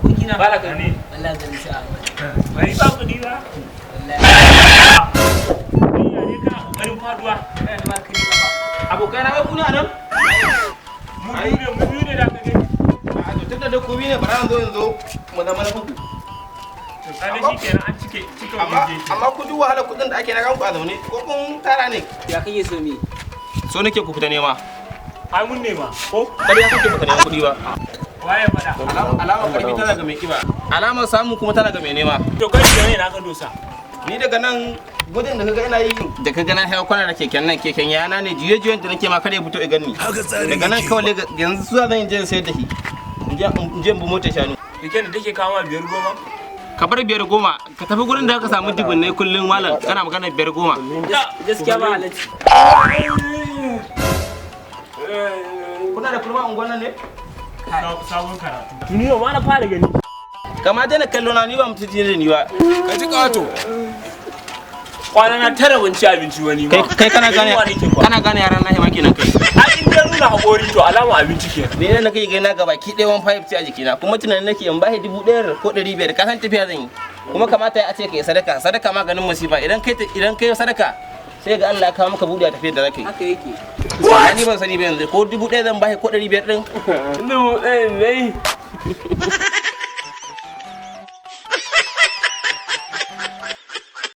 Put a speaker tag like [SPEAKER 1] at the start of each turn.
[SPEAKER 1] Kuɗi na
[SPEAKER 2] Bala ka ne.
[SPEAKER 1] wallahi zan ci a
[SPEAKER 2] Bari ba kuɗi ba.
[SPEAKER 1] wallahi
[SPEAKER 2] Ni ya ne kana kokarin faduwa.
[SPEAKER 1] kana da ma kai ba
[SPEAKER 3] Abokai na wai ku ne a nan?
[SPEAKER 2] Mu biyu ne da ka gani.
[SPEAKER 3] A to tunda da ku bi ne bara zo yanzu mu zama na kuku.
[SPEAKER 2] To kaga shikenan an cike
[SPEAKER 3] Amma ku duk wahala kuɗin da ake na kanku a zaune ko kun tara ne?
[SPEAKER 1] ya kake so mi
[SPEAKER 3] So nake ku fita nema.
[SPEAKER 2] Ai mun ne ma. Ko
[SPEAKER 3] Ƙarya kake baka nema kuɗi ba.
[SPEAKER 2] waye fada?
[SPEAKER 3] Alamar karfi tana ga mai kiba. Alamar samu kuma tana ga mai nema.
[SPEAKER 2] To kai ne na ka dosa.
[SPEAKER 3] Ni daga nan gudun da kaga ina yi da kaga na hawa kwana da keken nan keken yana ne jiye-jiyen da nake ma kare fito ya gani. Daga nan kawai yanzu zuwa zan je sayar da shi. In je bu motar shanu.
[SPEAKER 2] Kike da take kawo 5 goma.
[SPEAKER 3] Ka bar 5 goma ka tafi gurin da ka samu dubunnai kullum malam kana magana 5 goma.
[SPEAKER 1] gaskiya ba halacci
[SPEAKER 3] Kuna da kurma unguwan nan ne?
[SPEAKER 2] Sabon karatu. Tuni yau ma na fara gani.
[SPEAKER 3] Kama dai na kallo na ni ba mutum da ni ba.
[SPEAKER 2] Ka ji kato. Kwana na tara ban ci abinci wani ba.
[SPEAKER 3] Kai kana gane yaran na hima kenan kai.
[SPEAKER 2] Ai in da nuna hakori to alama abinci kenan.
[SPEAKER 3] Ni ne nake gani na gaba ki ɗaya 15 a jikina kuma tunanin nake in bashi 1000 ko 500 ka san tafiya zan yi. Kuma kamata a ce kai sadaka maganin musiba idan kai sadaka sai ga Allah ya kawo maka buɗe a tafiyar da zaka yi.
[SPEAKER 1] haka yake
[SPEAKER 3] Ni ban sani ba yanzu ko 1000 zan bashi ko 500 din.
[SPEAKER 2] 1000 ne.